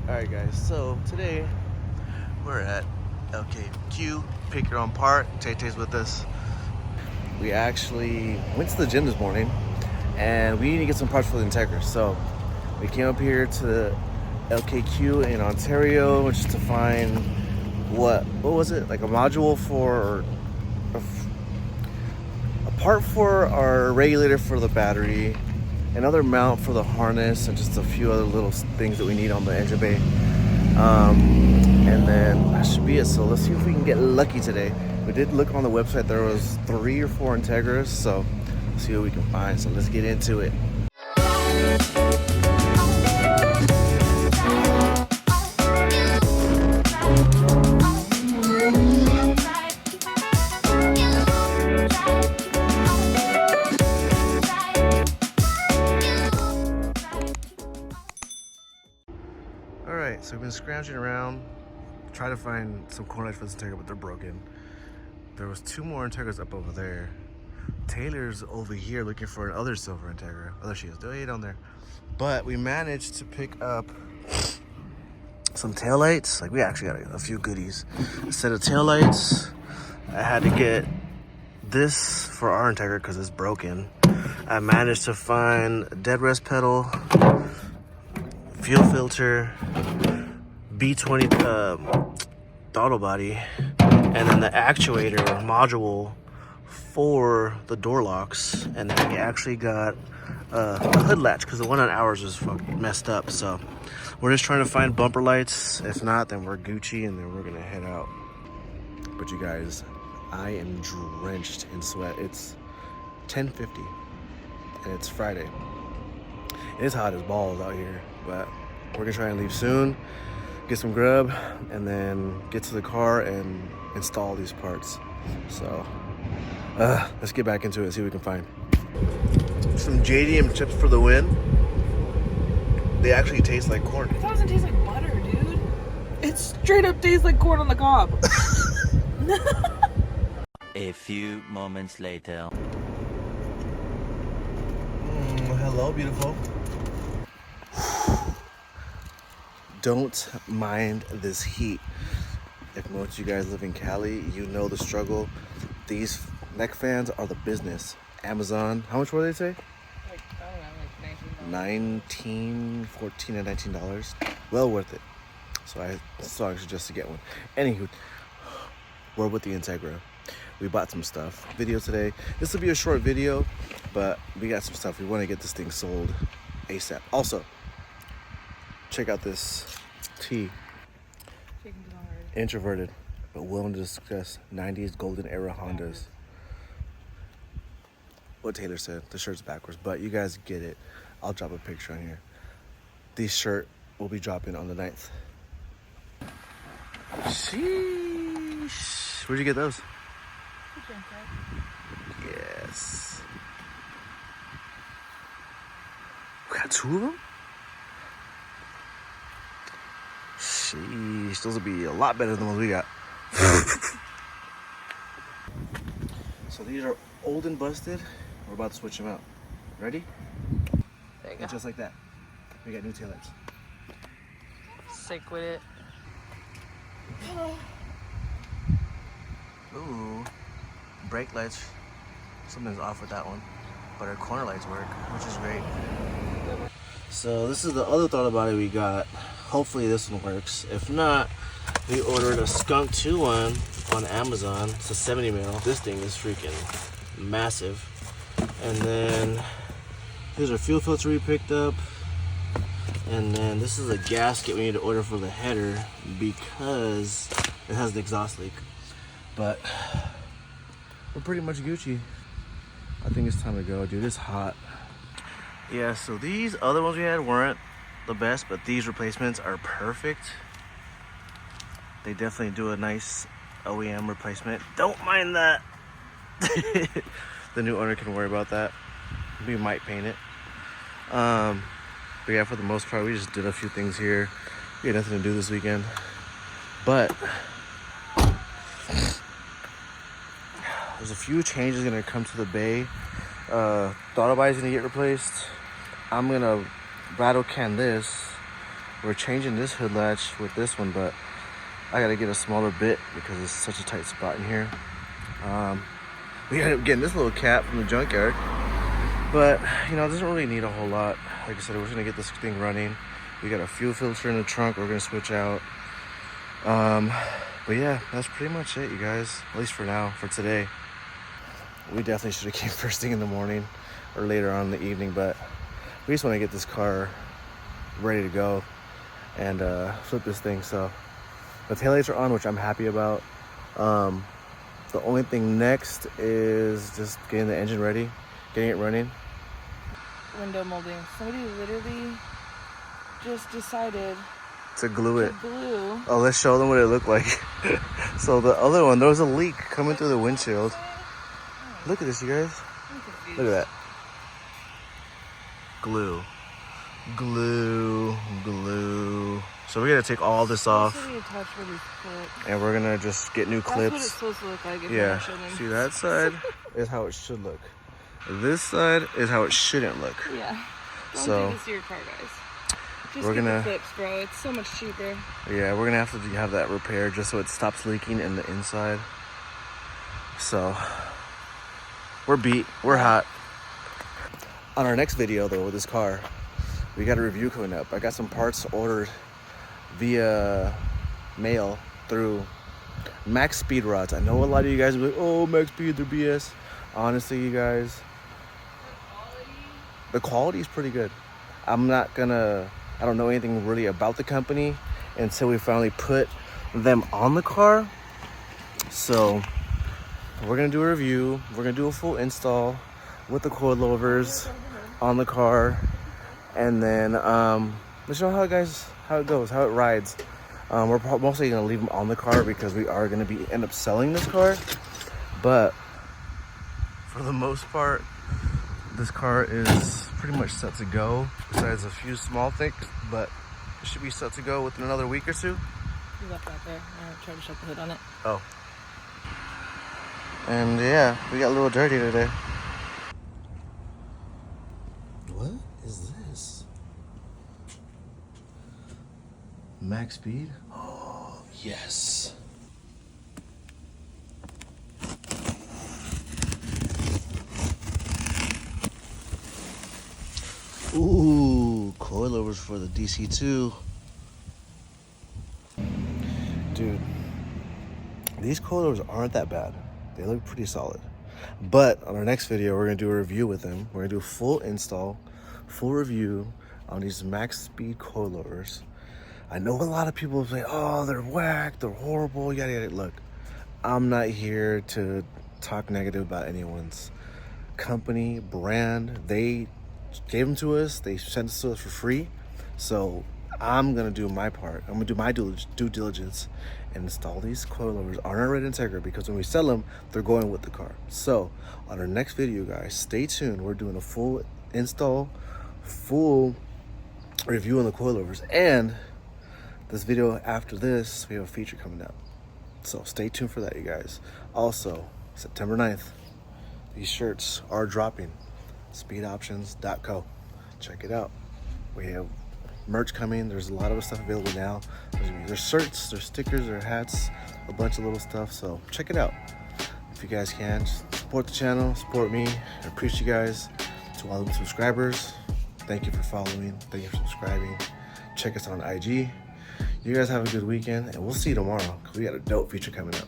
Alright guys, so today we're at LKQ, pick your own part. Tay-Tay's with us. We actually went to the gym this morning and we need to get some parts for the Integra. So we came up here to LKQ in Ontario just to find what was it? Like a module for, a part for our regulator for the battery, another mount for the harness, and just a few other little things that we need on the engine bay. And then that should be it. So let's see if we can get lucky today. We did look on the website, there was 3 or 4 Integras, so let's see what we can find. So let's get into it. Alright, so we've been scrounging around, trying to find some corn lights for this Integra, but they're broken. There was 2 more Integras up over there. Taylor's over here looking for another silver Integra. Oh, there she is, way down there. But we managed to pick up some taillights. Like, we actually got a few goodies. A set of taillights. I had to get this for our Integra because it's broken. I managed to find a dead rest pedal, fuel filter, B20 throttle body, and then the actuator module for the door locks. And then we actually got a hood latch because the one on ours was messed up. So we're just trying to find bumper lights. If not, then we're Gucci and then we're gonna head out. But you guys, I am drenched in sweat. It's 10:50 and it's Friday. It's hot as balls out here, but we're gonna try and leave soon, get some grub, and then get to the car and install these parts. So let's get back into it and see what we can find. Some JDM chips for the win. They actually taste like corn. It doesn't taste like butter, dude. It straight up tastes like corn on the cob. A few moments later. Hello, beautiful. Don't mind this heat. If most of you guys live in Cali, you know the struggle. These neck fans are the business. Amazon, how much were they say? Like, I don't know, like $14 and $19. Well worth it. So I suggest to get one. Anywho, we're with the Integra. We bought some stuff. Video today. This will be a short video, but we got some stuff. We want to get this thing sold ASAP. Also, check out this tee. Introverted, but willing to discuss 90s golden era Hondas. What Taylor said. The shirt's backwards, but you guys get it. I'll drop a picture on here. This shirt will be dropping on the 9th. Sheesh. Where'd you get those? Yes. We got 2 of them? Sheesh, those will be a lot better than the ones we got. So these are old and busted. We're about to switch them out. Ready? There you go. And just like that, we got new taillights. Sick with it. Ooh, brake lights. Something's off with that one, but our corner lights work, which is great. So this is the other throttle body we got. Hopefully this one works. If not, we ordered a Skunk 2 one on Amazon. It's a 70 mil. This thing is freaking massive. And then here's our fuel filter we picked up. And then this is a gasket we need to order for the header because it has the exhaust leak. But we're pretty much Gucci. I think it's time to go, dude. It's hot. Yeah, so these other ones we had weren't the best, but these replacements are perfect. They definitely do a nice OEM replacement. Don't mind that. The new owner can worry about that. We might paint it. But yeah, for the most part, we just did a few things here. We had nothing to do this weekend. But there's a few changes gonna come to the bay. Throttle body's gonna get replaced. I'm gonna rattle can this We're changing this hood latch with this one, but I gotta get a smaller bit because it's such a tight spot in here. We ended up getting this little cap from the junkyard, but you know, it doesn't really need a whole lot. Like I said, we're just gonna get this thing running. We got a fuel filter in the trunk we're gonna switch out. But yeah, that's pretty much it, you guys, at least for now, for today. We definitely should have came first thing in the morning or later on in the evening, but we just want to get this car ready to go and flip this thing. So the taillights are on, which I'm happy about. The only thing next is just getting the engine ready, getting it running. Window molding. Somebody literally just decided To glue it. glue. Oh, let's show them what it looked like. So the other one, there was a leak coming through the windshield. Look at this, you guys. Look at that. Glue. Glue. Glue. So we're gonna take all this off. And we're gonna just get new clips. That's what it's supposed to look like. If Yeah. you're not See, that side is how it should look. This side is how it shouldn't look. Yeah. Don't So, do this to your car, guys. Just we're get gonna- the clips, bro. It's so much cheaper. Yeah, we're gonna have to have that repaired just so it stops leaking in the inside. So we're beat. We're hot. On our next video though with this car, we got a review coming up. I got some parts ordered via mail through Max Speed Rods. I know a lot of you guys will be like, oh, Max Speed, they're BS. Honestly, you guys, the quality is pretty good. I don't know anything really about the company until we finally put them on the car. So we're gonna do a review. We're gonna do a full install with the coilovers on the car, and then let's show how it goes, how it rides. We're mostly gonna leave them on the car because we are gonna end up selling this car. But for the most part, this car is pretty much set to go, besides a few small things, but it should be set to go within another week or two. You left that there. I tried to shut the hood on it. Oh. And yeah, we got a little dirty today. What is this? Max speed? Oh, yes. Ooh, coilovers for the DC2. Dude, these coilovers aren't that bad. They look pretty solid. But on our next video, we're gonna do a review with them. We're gonna do a full install, full review on these Max Speed coilovers. I know a lot of people say, oh, they're whack, they're horrible, yada yada. Look, I'm not here to talk negative about anyone's company, brand. They gave them to us, they sent us to us for free. So I'm gonna do my part. I'm gonna do my due diligence and install these coilovers on our red Integra, because when we sell them, they're going with the car. So on our next video, guys, stay tuned. We're doing a full install, full review on the coilovers, and this video after this, we have a feature coming out. So stay tuned for that, you guys. Also, September 9th, these shirts are dropping. Speedoptions.co. Check it out. We have merch coming. There's a lot of stuff available now. There's shirts, there's stickers, there's hats, a bunch of little stuff. So check it out if you guys can. Just support the channel, support me. I appreciate you guys. To all the subscribers, thank you for following. Thank you for subscribing. Check us out on IG. You guys have a good weekend, and we'll see you tomorrow because we got a dope feature coming up.